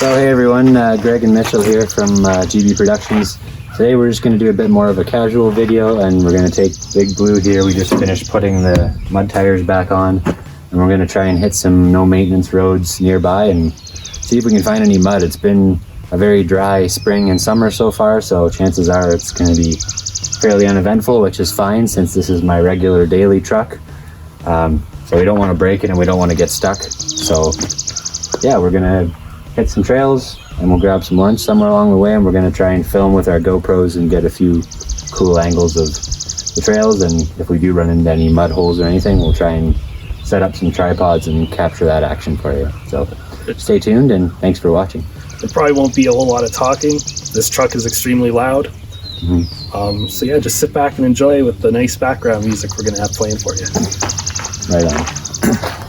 So hey everyone, Greg and Mitchell here from GB Productions. Today we're just going to do a bit more of a casual video, and we're going to take Big Blue here. We just finished putting the mud tires back on, and we're going to try and hit some no maintenance roads nearby and see if we can find any mud. It's been a very dry spring and summer so far, so chances are it's going to be fairly uneventful, which is fine since this is my regular daily truck. So we don't want to break it and we don't want to get stuck. So yeah, we're going to hit some trails and we'll grab some lunch somewhere along the way, and we're going to try and film with our GoPros and get a few cool angles of the trails, and if we do run into any mud holes or anything, we'll try and set up some tripods and capture that action for you. So stay tuned and thanks for watching. There probably won't be a whole lot of talking. This truck is extremely loud. So yeah, just sit back and enjoy with the nice background music we're going to have playing for you. Right on.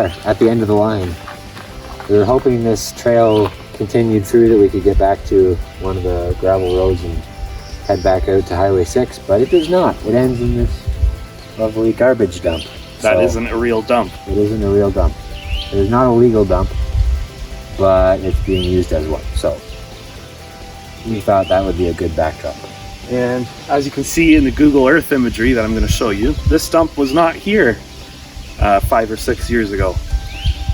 are at the end of the line. We were hoping this trail continued through, that we could get back to one of the gravel roads and head back out to Highway 6, but it does not. It ends in this lovely garbage dump. That isn't a real dump. It isn't a real dump. It is not a legal dump, but it's being used as one. So we thought that would be a good backdrop. And as you can see in the Google Earth imagery that I'm going to show you, this dump was not here 5 or 6 years ago.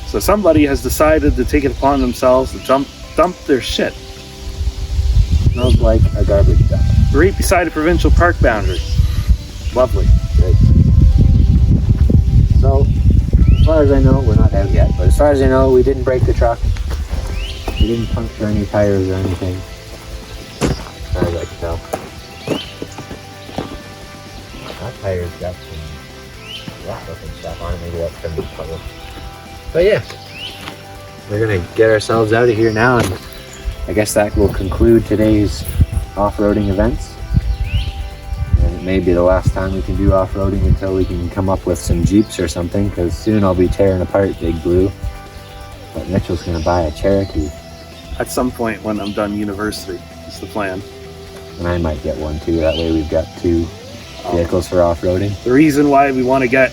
So somebody has decided to take it upon themselves to dump their shit. Smells like a garbage dump. Right beside a provincial park boundary. Lovely. Great. So, as far as I know, we're not out yet, but as far as I know, we didn't break the truck. We didn't puncture any tires or anything, as far as I can tell. That tire's got some rock-looking stuff on it, maybe that's from the puddle. But yeah, we're gonna get ourselves out of here now, and I guess that will conclude today's off-roading events. And it may be the last time we can do off-roading until we can come up with some Jeeps or something, because soon I'll be tearing apart Big Blue. But Mitchell's gonna buy a Cherokee. At some point when I'm done university, is the plan. And I might get one too, that way we've got 2 vehicles for off-roading. The reason why we want to get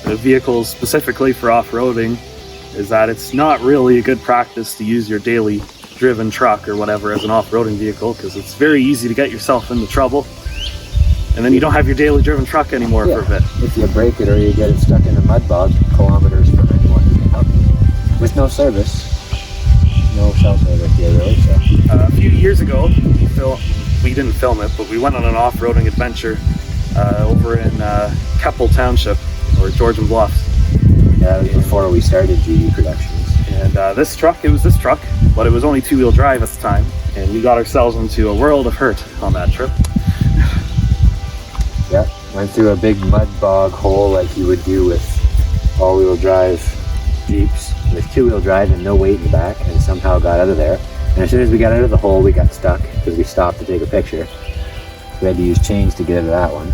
the vehicles specifically for off-roading is that it's not really a good practice to use your daily driven truck or whatever as an off-roading vehicle, because it's very easy to get yourself into trouble, and then you don't have your daily driven truck anymore for a bit. If you break it or you get it stuck in a mud bog, kilometers from anyone who can help you. With no service. No cell service here really, so. A few years ago, we didn't film it, but we went on an off-roading adventure over in Keppel Township, or Georgian Bluffs. Yeah, it was before we started GB Productions. And it was this truck, but it was only 2-wheel drive at the time, and we got ourselves into a world of hurt on that trip. Yeah, went through a big mud bog hole like you would do with all-wheel drive Jeeps, with 2-wheel drive and no weight in the back, and somehow got out of there. And as soon as we got out of the hole, we got stuck because we stopped to take a picture. We had to use chains to get out of that one.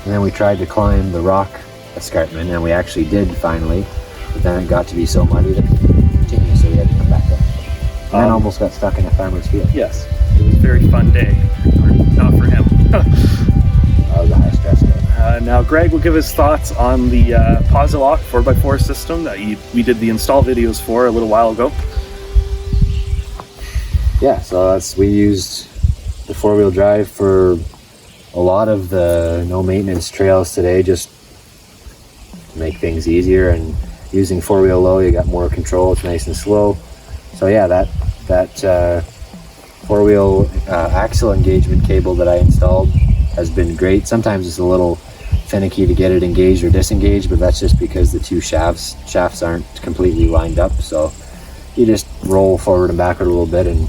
And then we tried to climb the rock escarpment, and we actually did finally, but then it got to be so muddy that we couldn't continue, so we had to come back up. And then almost got stuck in a farmer's field. Yes, it was a very fun day. Not for him. That was a high stress day. Now Greg will give his thoughts on the Posi-lock 4x4 system that we did the install videos for a little while ago. Yeah, so we used the 4-wheel drive for a lot of the no maintenance trails today, just to make things easier, and using 4-wheel low, you got more control, it's nice and slow. So yeah, that 4-wheel axle engagement cable that I installed has been great. Sometimes it's a little finicky to get it engaged or disengaged, but that's just because the 2 shafts aren't completely lined up. So you just roll forward and backward a little bit and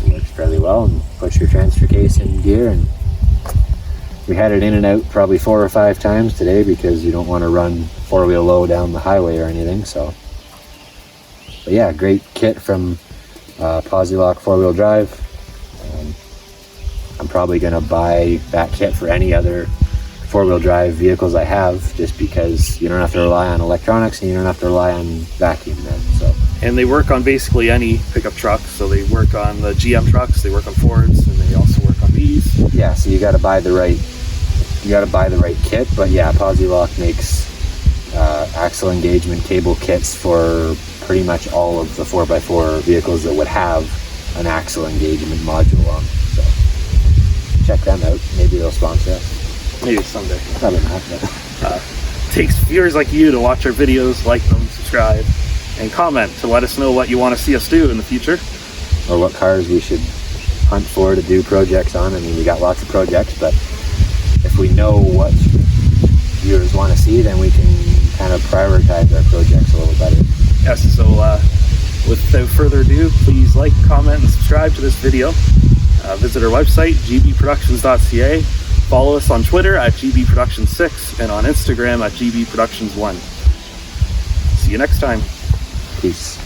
it works fairly well, and push your transfer case in gear. And we had it in and out probably 4 or 5 times today because you don't want to run 4-wheel low down the highway or anything. So, but yeah, great kit from Posi-lock 4-wheel drive. I'm probably going to buy that kit for any other 4-wheel drive vehicles I have, just because you don't have to rely on electronics and you don't have to rely on vacuum then. So. And they work on basically any pickup truck. So they work on the GM trucks, they work on Fords, and they also work on these. Yeah, so you got to buy the right kit. But yeah, Posi-lock makes axle engagement cable kits for pretty much all of the 4x4 vehicles that would have an axle engagement module on. So check them out. Maybe they'll sponsor us. Maybe someday. Probably not. But. Takes viewers like you to watch our videos, like them, subscribe, and comment to let us know what you want to see us do in the future. Or what cars we should hunt for to do projects on. I mean, we got lots of projects, but if we know what viewers want to see, then we can kind of prioritize our projects a little better. Yes, so without further ado, please like, comment, and subscribe to this video. Visit our website, gbproductions.ca. Follow us on Twitter at gbproductions6 and on Instagram at gbproductions1. See you next time. Peace.